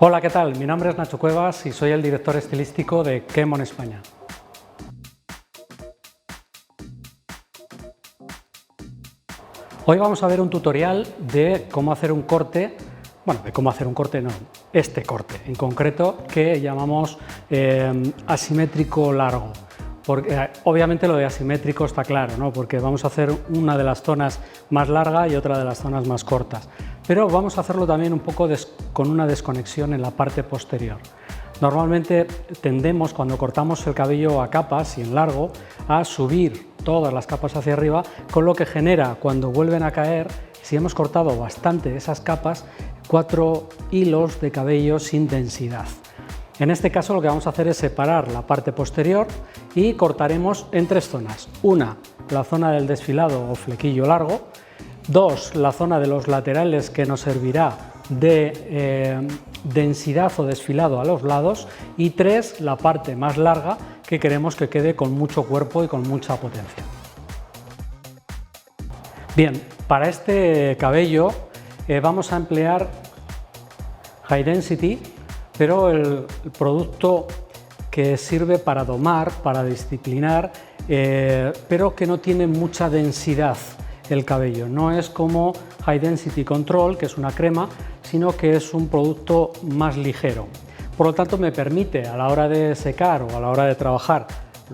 Hola, ¿qué tal? Mi nombre es Nacho Cuevas y soy el director estilístico de Kemon España. Hoy vamos a ver un tutorial de cómo hacer un corte, este corte en concreto que llamamos asimétrico largo. Porque, obviamente lo de asimétrico está claro, ¿no? Porque vamos a hacer una de las zonas más larga y otra de las zonas más cortas, pero vamos a hacerlo también un poco con una desconexión en la parte posterior. Normalmente tendemos, cuando cortamos el cabello a capas y en largo, a subir todas las capas hacia arriba, con lo que genera, cuando vuelven a caer, si hemos cortado bastante esas capas, 4 hilos de cabello sin densidad. En este caso lo que vamos a hacer es separar la parte posterior y cortaremos en 3 zonas. Una, la zona del desfilado o flequillo largo. 2, la zona de los laterales, que nos servirá de densidad o desfilado a los lados. Y 3, la parte más larga, que queremos que quede con mucho cuerpo y con mucha potencia. Bien, para este cabello vamos a emplear High Density, pero el producto que sirve para domar, para disciplinar, pero que no tiene mucha densidad el cabello. No es como High Density Control, que es una crema, sino que es un producto más ligero. Por lo tanto, me permite, a la hora de secar o a la hora de trabajar,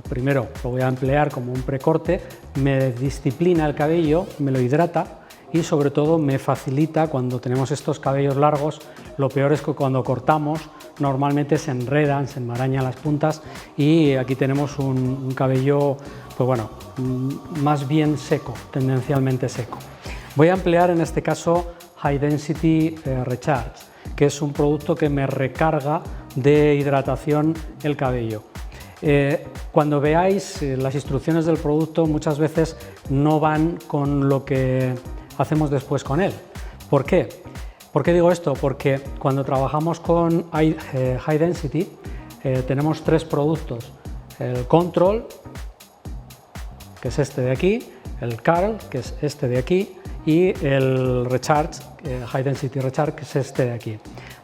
primero lo voy a emplear como un precorte, me disciplina el cabello, me lo hidrata y sobre todo me facilita cuando tenemos estos cabellos largos. Lo peor es que cuando cortamos normalmente se enredan, se enmarañan las puntas y aquí tenemos un cabello, pues bueno, más bien seco, tendencialmente seco. Voy a emplear en este caso High Density Recharge, que es un producto que me recarga de hidratación el cabello. Cuando veáis las instrucciones del producto, muchas veces no van con lo que hacemos después con él. ¿Por qué? ¿Por qué digo esto? Porque cuando trabajamos con High Density tenemos 3 productos: el Control, que es este de aquí, el Curl, que es este de aquí, y el Recharge, High Density Recharge, que es este de aquí.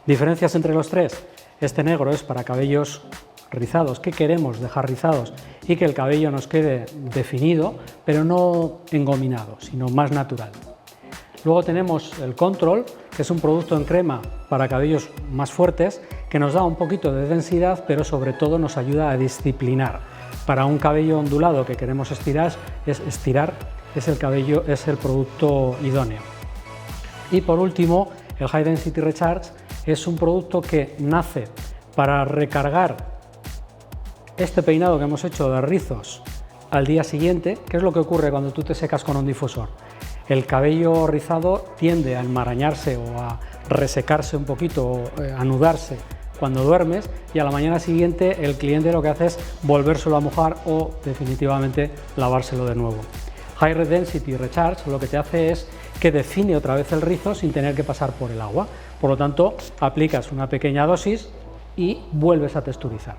Diferencias entre los 3: este negro es para cabellos rizados, que queremos dejar rizados y que el cabello nos quede definido, pero no engominado, sino más natural. Luego tenemos el Control, que es un producto en crema para cabellos más fuertes, que nos da un poquito de densidad, pero sobre todo nos ayuda a disciplinar. Para un cabello ondulado que queremos estirar, es el producto idóneo. Y por último, el High Density Recharge es un producto que nace para recargar este peinado que hemos hecho de rizos al día siguiente. ¿Qué es lo que ocurre cuando tú te secas con un difusor? El cabello rizado tiende a enmarañarse o a resecarse un poquito, o a anudarse cuando duermes, y a la mañana siguiente el cliente lo que hace es volvérselo a mojar o definitivamente lavárselo de nuevo. High Density Recharge lo que te hace es que define otra vez el rizo sin tener que pasar por el agua. Por lo tanto, aplicas una pequeña dosis y vuelves a texturizar.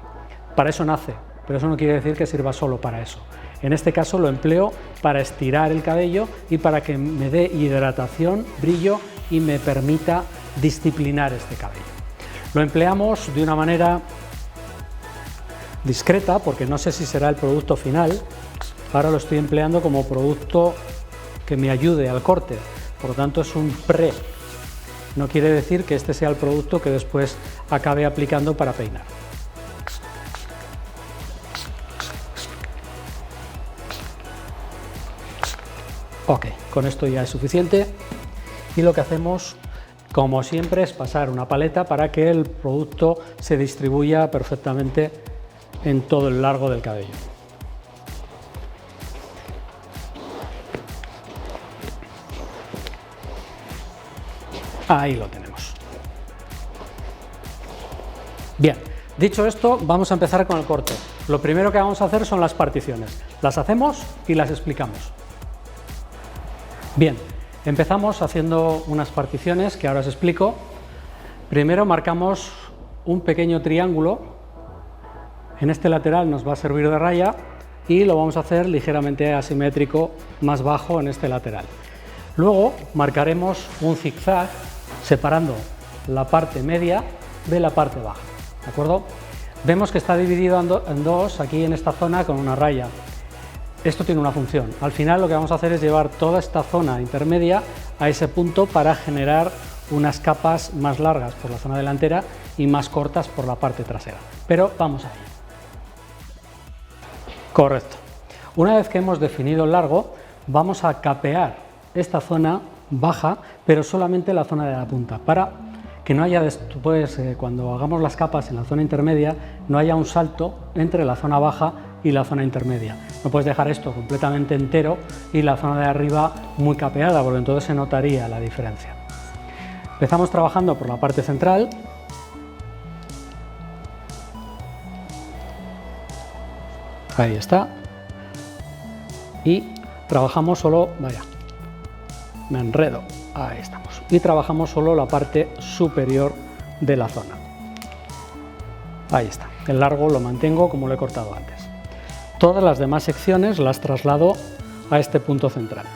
Para eso nace, pero eso no quiere decir que sirva solo para eso. En este caso lo empleo para estirar el cabello y para que me dé hidratación, brillo y me permita disciplinar este cabello. Lo empleamos de una manera discreta porque no sé si será el producto final. Ahora lo estoy empleando como producto que me ayude al corte, por lo tanto es un pre. No quiere decir que este sea el producto que después acabe aplicando para peinar. Ok, con esto ya es suficiente y lo que hacemos, como siempre, es pasar una paleta para que el producto se distribuya perfectamente en todo el largo del cabello. Ahí lo tenemos. Bien, dicho esto, vamos a empezar con el corte. Lo primero que vamos a hacer son las particiones. Las hacemos y las explicamos. Bien, empezamos haciendo unas particiones que ahora os explico. Primero marcamos un pequeño triángulo. En este lateral nos va a servir de raya y lo vamos a hacer ligeramente asimétrico, más bajo en este lateral. Luego marcaremos un zigzag separando la parte media de la parte baja, ¿de acuerdo? Vemos que está dividido en dos aquí en esta zona con una raya. Esto tiene una función. Al final lo que vamos a hacer es llevar toda esta zona intermedia a ese punto para generar unas capas más largas por la zona delantera y más cortas por la parte trasera. Pero vamos a ello. Correcto. Una vez que hemos definido el largo, vamos a capear esta zona baja, pero solamente la zona de la punta, para que no haya después, cuando hagamos las capas en la zona intermedia, no haya un salto entre la zona baja y la zona intermedia. No puedes dejar esto completamente entero y la zona de arriba muy capeada, porque entonces se notaría la diferencia. Empezamos trabajando por la parte central. Ahí está. Y trabajamos solo, vaya, me enredo, ahí estamos. Y trabajamos solo la parte superior de la zona. Ahí está. El largo lo mantengo como lo he cortado antes. Todas las demás secciones las traslado a este punto central.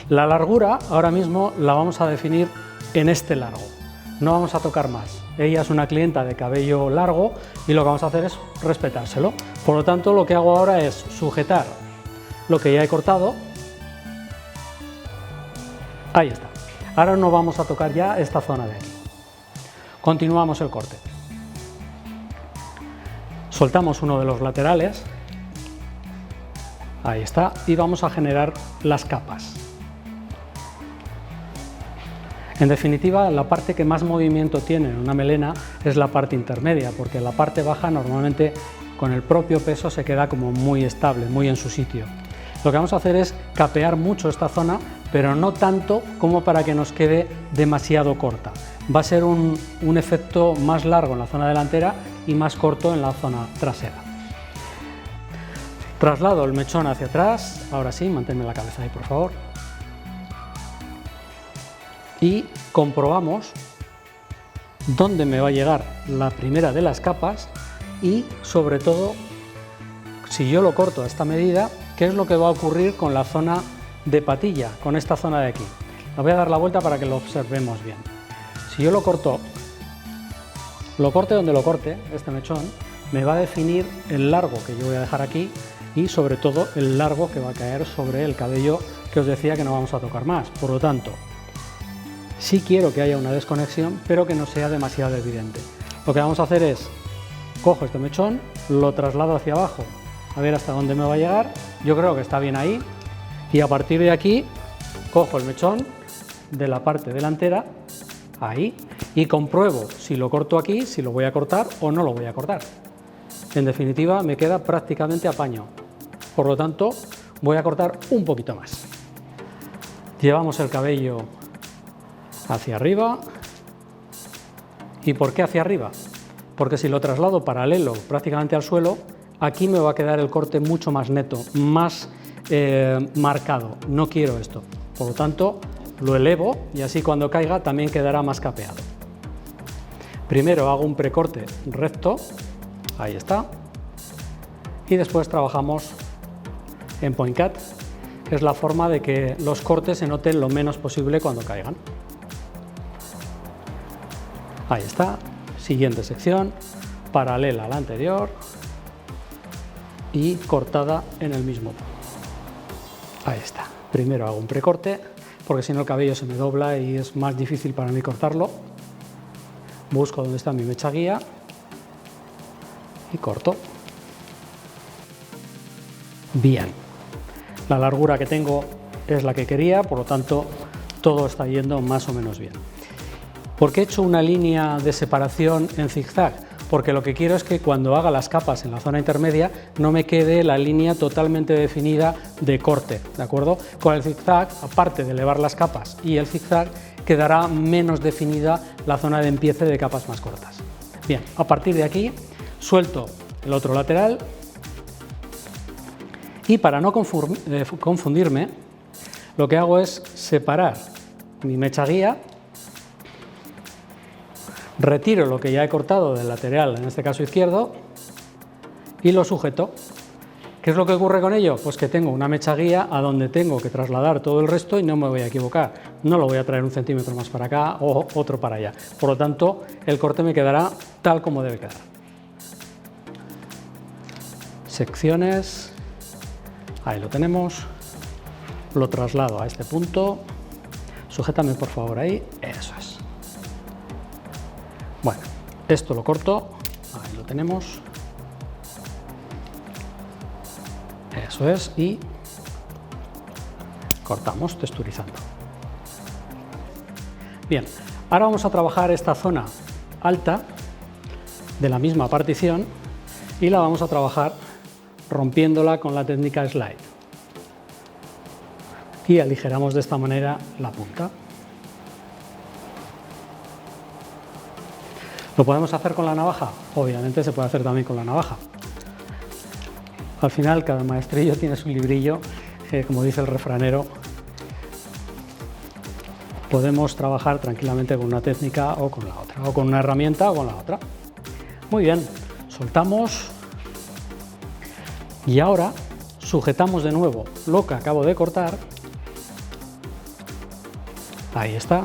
La largura ahora mismo la vamos a definir en este largo. No vamos a tocar más. Ella es una clienta de cabello largo y lo que vamos a hacer es respetárselo. Por lo tanto, lo que hago ahora es sujetar lo que ya he cortado. Ahí está. Ahora no vamos a tocar ya esta zona de aquí. Continuamos el corte. Soltamos uno de los laterales. Ahí está. Y vamos a generar las capas. En definitiva, la parte que más movimiento tiene en una melena es la parte intermedia, porque la parte baja normalmente con el propio peso se queda como muy estable, muy en su sitio. Lo que vamos a hacer es capear mucho esta zona, pero no tanto como para que nos quede demasiado corta. Va a ser un efecto más largo en la zona delantera y más corto en la zona trasera. Traslado el mechón hacia atrás, ahora sí, manténme la cabeza ahí por favor. Y comprobamos dónde me va a llegar la primera de las capas y sobre todo, si yo lo corto a esta medida, qué es lo que va a ocurrir con la zona de patilla, con esta zona de aquí. Le voy a dar la vuelta para que lo observemos bien. Si yo lo corte donde lo corte, este mechón, me va a definir el largo que yo voy a dejar aquí y sobre todo el largo que va a caer sobre el cabello que os decía que no vamos a tocar más. Por lo tanto, sí quiero que haya una desconexión, pero que no sea demasiado evidente. Lo que vamos a hacer es, cojo este mechón, lo traslado hacia abajo, a ver hasta dónde me va a llegar. Yo creo que está bien ahí. Y a partir de aquí, cojo el mechón de la parte delantera, ahí, y compruebo si lo corto aquí, si lo voy a cortar o no lo voy a cortar. En definitiva, me queda prácticamente a paño. Por lo tanto, voy a cortar un poquito más. Llevamos el cabello hacia arriba. ¿Y por qué hacia arriba? Porque si lo traslado paralelo prácticamente al suelo, aquí me va a quedar el corte mucho más neto, más marcado. No quiero esto. Por lo tanto, lo elevo y así cuando caiga también quedará más capeado. Primero hago un precorte recto, ahí está, y después trabajamos en point cut, que es la forma de que los cortes se noten lo menos posible cuando caigan. Ahí está, siguiente sección, paralela a la anterior y cortada en el mismo punto. Ahí está. Primero hago un precorte, porque si no el cabello se me dobla y es más difícil para mí cortarlo. Busco dónde está mi mecha guía y corto. Bien. La largura que tengo es la que quería, por lo tanto todo está yendo más o menos bien. ¿Por qué he hecho una línea de separación en zigzag? Porque lo que quiero es que cuando haga las capas en la zona intermedia no me quede la línea totalmente definida de corte, ¿de acuerdo? Con el zigzag, aparte de elevar las capas y el zigzag, quedará menos definida la zona de empiece de capas más cortas. Bien, a partir de aquí suelto el otro lateral y para no confundirme, lo que hago es separar mi mecha guía. Retiro lo que ya he cortado del lateral, en este caso izquierdo, y lo sujeto. ¿Qué es lo que ocurre con ello? Pues que tengo una mecha guía a donde tengo que trasladar todo el resto y no me voy a equivocar. No lo voy a traer 1 centímetro más para acá o otro para allá. Por lo tanto, el corte me quedará tal como debe quedar. Secciones, ahí lo tenemos, lo traslado a este punto, sujétame por favor ahí, eso es. Bueno, esto lo corto, ahí lo tenemos. Eso es, y cortamos texturizando. Bien, ahora vamos a trabajar esta zona alta de la misma partición y la vamos a trabajar rompiéndola con la técnica slide. Y aligeramos de esta manera la punta. ¿Lo podemos hacer con la navaja? Obviamente se puede hacer también con la navaja. Al final cada maestrillo tiene su librillo, como dice el refranero. Podemos trabajar tranquilamente con una técnica o con la otra, o con una herramienta o con la otra. Muy bien, soltamos y ahora sujetamos de nuevo lo que acabo de cortar. Ahí está.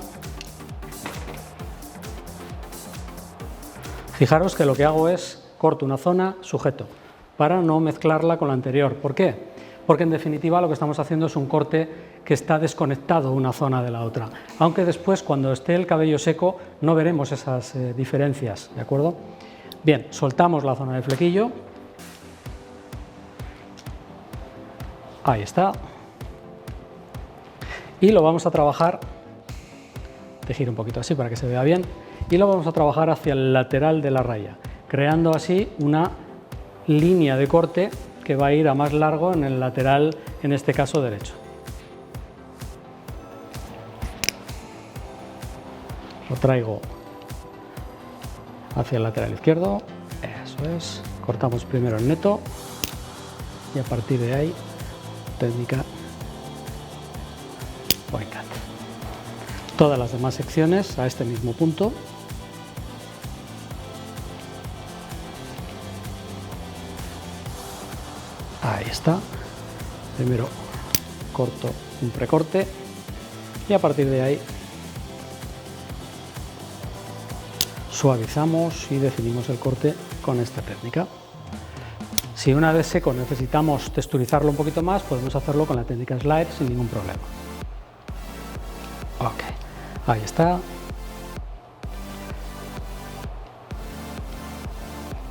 Fijaros que lo que hago es corto una zona, sujeto, para no mezclarla con la anterior. ¿Por qué? Porque en definitiva lo que estamos haciendo es un corte que está desconectado una zona de la otra, aunque después cuando esté el cabello seco no veremos esas diferencias, ¿de acuerdo? Bien, soltamos la zona del flequillo, ahí está, y lo vamos a trabajar, te giro un poquito así para que se vea bien, y lo vamos a trabajar hacia el lateral de la raya, creando así una línea de corte que va a ir a más largo en el lateral, en este caso derecho. Lo traigo hacia el lateral izquierdo, eso es, cortamos primero el neto y a partir de ahí, técnica point cut. Todas las demás secciones a este mismo punto. Ahí está. Primero corto un precorte y a partir de ahí suavizamos y definimos el corte con esta técnica. Si una vez seco necesitamos texturizarlo un poquito más, podemos hacerlo con la técnica slide sin ningún problema. Ok, ahí está.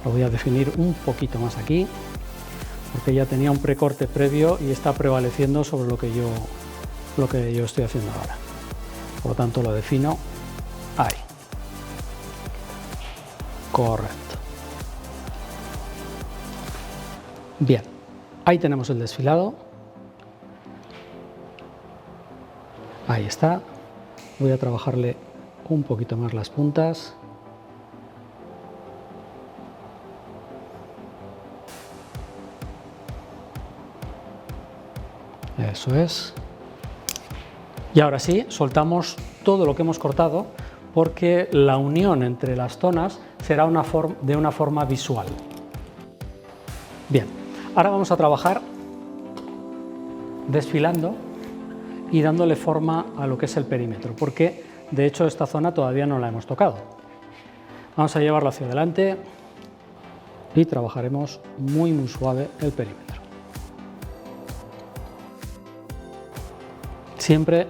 Lo voy a definir un poquito más aquí, porque ya tenía un precorte previo y está prevaleciendo sobre lo que yo estoy haciendo ahora. Por lo tanto lo defino ahí. Correcto. Bien, ahí tenemos el desfilado. Ahí está. Voy a trabajarle un poquito más las puntas. Eso es. Y ahora sí, soltamos todo lo que hemos cortado porque la unión entre las zonas será de una forma visual. Bien, ahora vamos a trabajar desfilando y dándole forma a lo que es el perímetro, porque de hecho esta zona todavía no la hemos tocado. Vamos a llevarlo hacia adelante y trabajaremos muy suave el perímetro. Siempre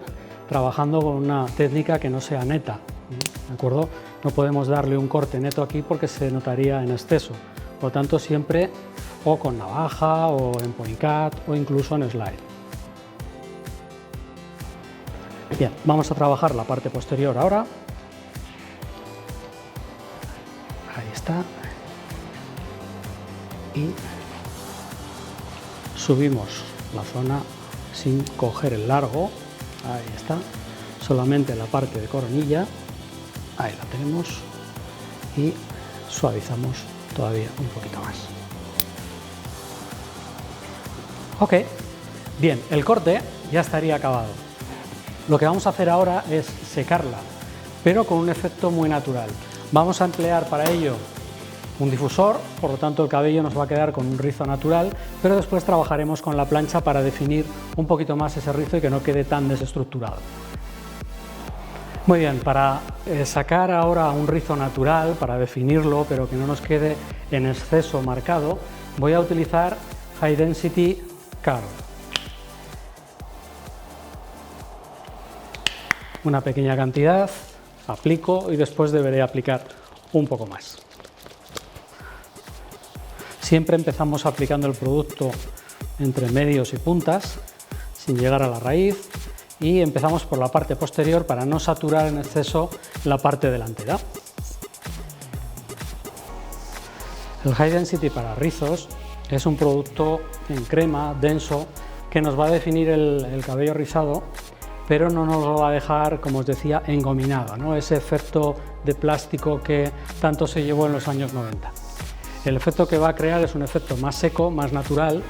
trabajando con una técnica que no sea neta, ¿de acuerdo? No podemos darle un corte neto aquí porque se notaría en exceso. Por lo tanto, siempre o con navaja, o en point cut, o incluso en slide. Bien, vamos a trabajar la parte posterior ahora. Ahí está. Y subimos la zona sin coger el largo. Ahí está. Solamente la parte de coronilla. Ahí la tenemos. Y suavizamos todavía un poquito más. Ok. Bien, el corte ya estaría acabado. Lo que vamos a hacer ahora es secarla, pero con un efecto muy natural. Vamos a emplear para ello un difusor, por lo tanto el cabello nos va a quedar con un rizo natural, pero después trabajaremos con la plancha para definir un poquito más ese rizo y que no quede tan desestructurado. Muy bien, para sacar ahora un rizo natural, para definirlo, pero que no nos quede en exceso marcado, voy a utilizar High Density Curl. Una pequeña cantidad, aplico y después deberé aplicar un poco más. Siempre empezamos aplicando el producto entre medios y puntas, sin llegar a la raíz, y empezamos por la parte posterior para no saturar en exceso la parte delantera. El High Density para rizos es un producto en crema, denso, que nos va a definir el cabello rizado, pero no nos lo va a dejar, como os decía, engominado, ¿no? Ese efecto de plástico que tanto se llevó en los años 90. El efecto que va a crear es un efecto más seco, más natural,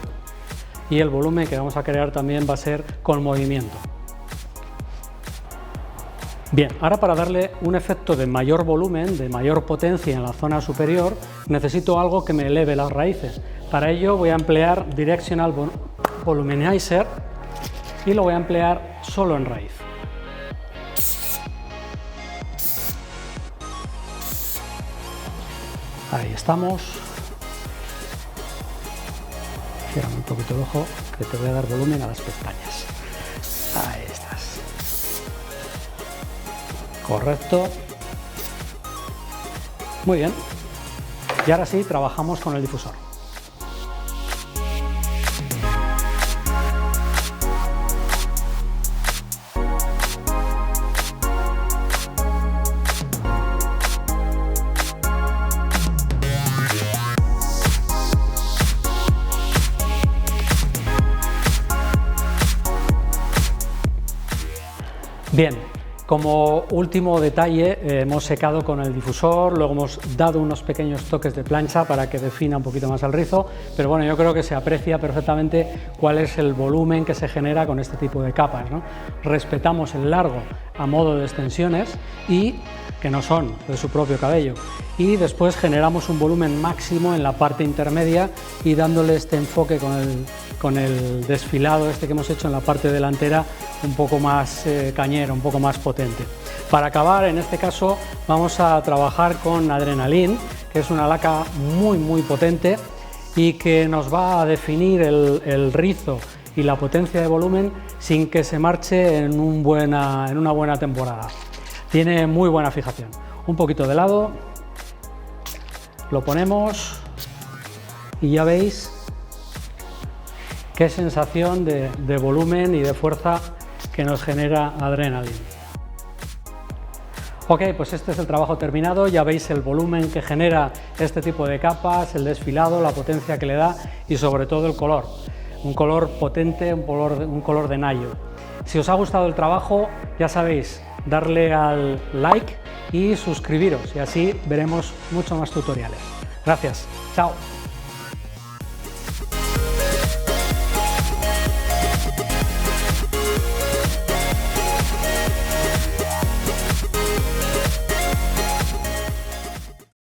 y el volumen que vamos a crear también va a ser con movimiento. Bien, ahora para darle un efecto de mayor volumen, de mayor potencia en la zona superior, necesito algo que me eleve las raíces. Para ello voy a emplear Directional Volumenizer y lo voy a emplear solo en raíz. Ahí estamos. Cierra un poquito el ojo, que te voy a dar volumen a las pestañas. Ahí estás. Correcto. Muy bien. Y ahora sí, trabajamos con el difusor. Bien, como último detalle hemos secado con el difusor, luego hemos dado unos pequeños toques de plancha para que defina un poquito más el rizo, pero bueno, yo creo que se aprecia perfectamente cuál es el volumen que se genera con este tipo de capas, ¿no? Respetamos el largo a modo de extensiones y que no son de su propio cabello, y después generamos un volumen máximo en la parte intermedia y dándole este enfoque con el desfilado este que hemos hecho en la parte delantera un poco más cañero, un poco más potente. Para acabar, en este caso vamos a trabajar con Adrenaline, que es una laca muy potente y que nos va a definir el rizo y la potencia de volumen sin que se marche en una buena temporada. Tiene muy buena fijación. Un poquito de lado, lo ponemos y ya veis qué sensación de volumen y de fuerza que nos genera Adrenaline. Ok, pues este es el trabajo terminado, ya veis el volumen que genera este tipo de capas, el desfilado, la potencia que le da y sobre todo el color. Un color potente, un color de nayo. Si os ha gustado el trabajo, ya sabéis, darle al like y suscribiros y así veremos muchos más tutoriales. Gracias, chao.